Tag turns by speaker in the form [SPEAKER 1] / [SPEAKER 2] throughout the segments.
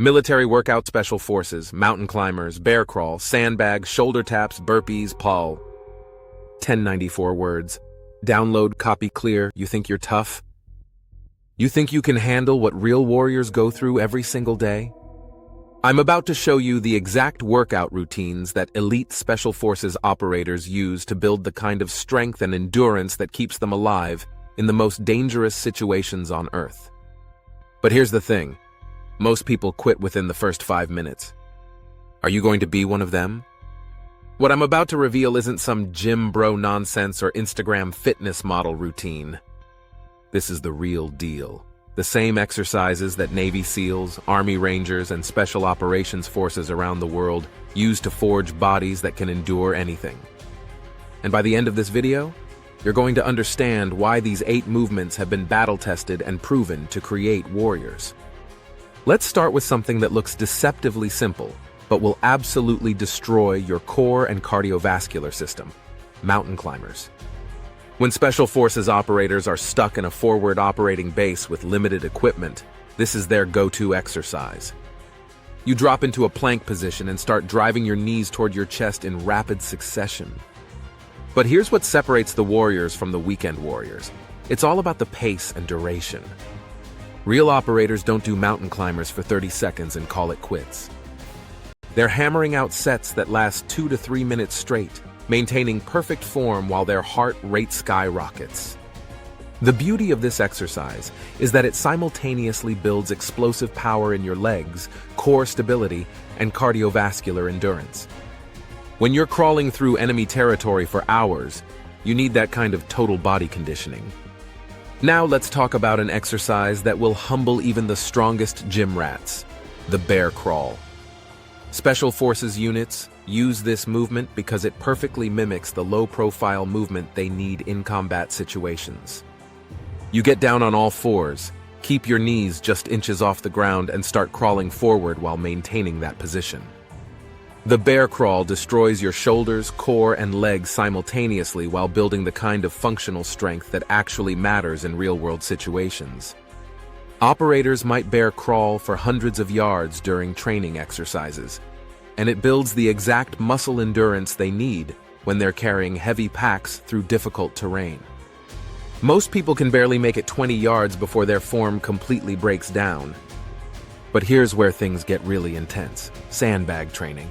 [SPEAKER 1] Military workout, special forces, mountain climbers, bear crawl, sandbags, shoulder taps, burpees, pull. 1094 words. Download, copy, clear. You think you're tough? You think you can handle what real warriors go through every single day? I'm about to show you the exact workout routines that elite special forces operators use to build the kind of strength and endurance that keeps them alive in the most dangerous situations on Earth. But here's the thing. Most people quit within the first 5 minutes. Are you going to be one of them? What I'm about to reveal isn't some gym bro nonsense or Instagram fitness model routine. This is the real deal. The same exercises that Navy SEALs, Army Rangers, and Special Operations Forces around the world use to forge bodies that can endure anything. And by the end of this video, you're going to understand why these 8 movements have been battle-tested and proven to create warriors. Let's start with something that looks deceptively simple, but will absolutely destroy your core and cardiovascular system: mountain climbers. When Special Forces operators are stuck in a forward operating base with limited equipment, this is their go-to exercise. You drop into a plank position and start driving your knees toward your chest in rapid succession. But here's what separates the warriors from the weekend warriors. It's all about the pace and duration. Real operators don't do mountain climbers for 30 seconds and call it quits. They're hammering out sets that last 2 to 3 minutes straight, maintaining perfect form while their heart rate skyrockets. The beauty of this exercise is that it simultaneously builds explosive power in your legs, core stability, and cardiovascular endurance. When you're crawling through enemy territory for hours, you need that kind of total body conditioning. Now let's talk about an exercise that will humble even the strongest gym rats: the bear crawl. Special Forces units use this movement because it perfectly mimics the low-profile movement they need in combat situations. You get down on all fours, keep your knees just inches off the ground, and start crawling forward while maintaining that position. The bear crawl destroys your shoulders, core, and legs simultaneously while building the kind of functional strength that actually matters in real-world situations. Operators might bear crawl for hundreds of yards during training exercises, and it builds the exact muscle endurance they need when they're carrying heavy packs through difficult terrain. Most people can barely make it 20 yards before their form completely breaks down. But here's where things get really intense: sandbag training.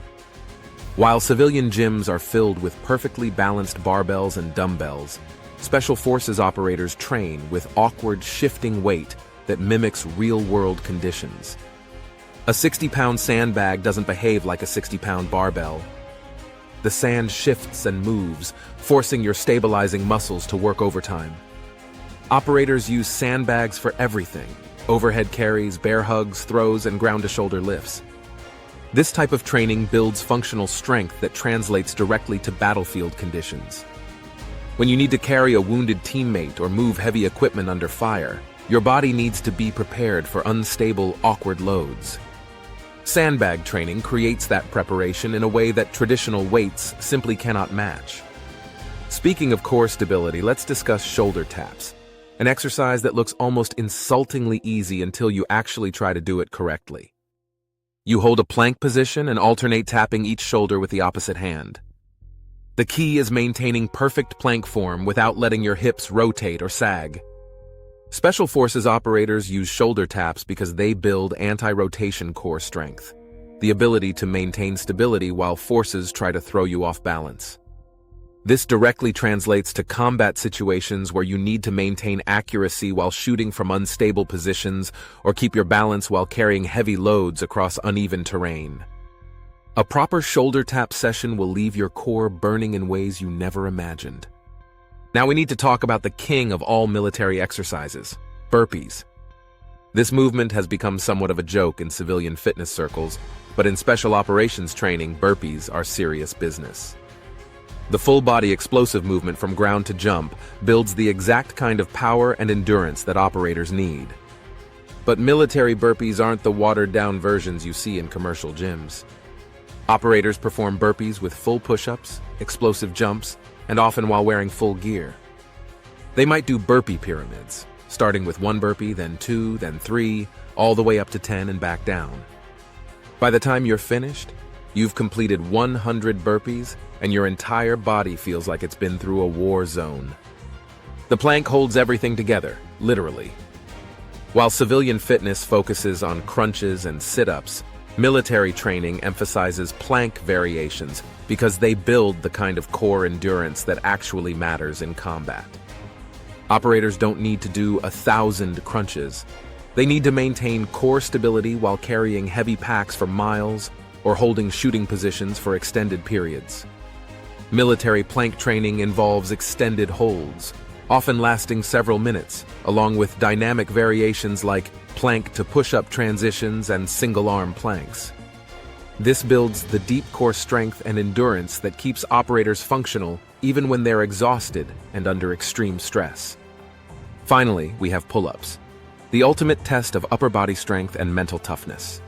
[SPEAKER 1] While civilian gyms are filled with perfectly balanced barbells and dumbbells, Special Forces operators train with awkward, shifting weight that mimics real-world conditions. A 60-pound sandbag doesn't behave like a 60-pound barbell. The sand shifts and moves, forcing your stabilizing muscles to work overtime. Operators use sandbags for everything: overhead carries, bear hugs, throws, and ground-to-shoulder lifts. This type of training builds functional strength that translates directly to battlefield conditions. When you need to carry a wounded teammate or move heavy equipment under fire, your body needs to be prepared for unstable, awkward loads. Sandbag training creates that preparation in a way that traditional weights simply cannot match. Speaking of core stability, let's discuss shoulder taps, an exercise that looks almost insultingly easy until you actually try to do it correctly. You hold a plank position and alternate tapping each shoulder with the opposite hand. The key is maintaining perfect plank form without letting your hips rotate or sag. Special Forces operators use shoulder taps because they build anti-rotation core strength, the ability to maintain stability while forces try to throw you off balance. This directly translates to combat situations where you need to maintain accuracy while shooting from unstable positions or keep your balance while carrying heavy loads across uneven terrain. A proper shoulder tap session will leave your core burning in ways you never imagined. Now we need to talk about the king of all military exercises: burpees. This movement has become somewhat of a joke in civilian fitness circles, but in special operations training, burpees are serious business. The full-body explosive movement from ground to jump builds the exact kind of power and endurance that operators need. But military burpees aren't the watered-down versions you see in commercial gyms. Operators perform burpees with full push-ups, explosive jumps, and often while wearing full gear. They might do burpee pyramids, starting with 1 burpee, then 2, then 3, all the way up to 10 and back down. By the time you're finished, you've completed 100 burpees and your entire body feels like it's been through a war zone. The plank holds everything together, literally. While civilian fitness focuses on crunches and sit-ups, military training emphasizes plank variations because they build the kind of core endurance that actually matters in combat. Operators don't need to do 1,000 crunches. They need to maintain core stability while carrying heavy packs for miles or holding shooting positions for extended periods. Military plank training involves extended holds, often lasting several minutes, along with dynamic variations like plank to push-up transitions and single-arm planks. This builds the deep core strength and endurance that keeps operators functional even when they're exhausted and under extreme stress. Finally, we have pull-ups, the ultimate test of upper body strength and mental toughness.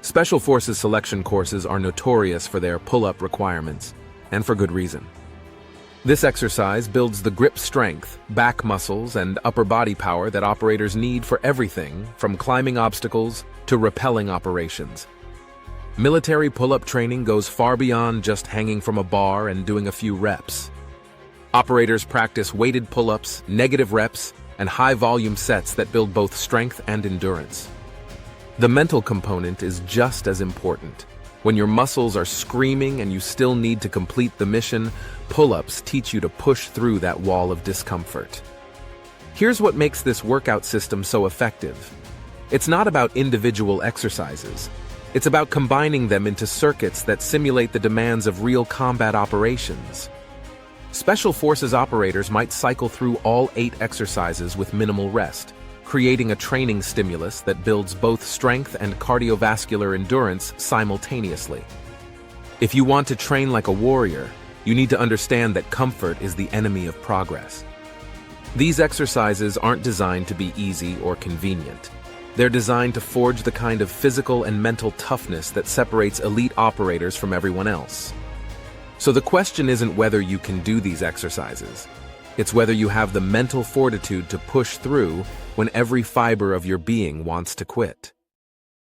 [SPEAKER 1] Special Forces selection courses are notorious for their pull-up requirements, and for good reason. This exercise builds the grip strength, back muscles, and upper body power that operators need for everything from climbing obstacles to rappelling operations. Military pull-up training goes far beyond just hanging from a bar and doing a few reps. Operators practice weighted pull-ups, negative reps, and high-volume sets that build both strength and endurance. The mental component is just as important. When your muscles are screaming and you still need to complete the mission, pull-ups teach you to push through that wall of discomfort. Here's what makes this workout system so effective. It's not about individual exercises. It's about combining them into circuits that simulate the demands of real combat operations. Special Forces operators might cycle through all 8 exercises with minimal rest, creating a training stimulus that builds both strength and cardiovascular endurance simultaneously. If you want to train like a warrior, you need to understand that comfort is the enemy of progress. These exercises aren't designed to be easy or convenient. They're designed to forge the kind of physical and mental toughness that separates elite operators from everyone else. So the question isn't whether you can do these exercises. It's whether you have the mental fortitude to push through when every fiber of your being wants to quit.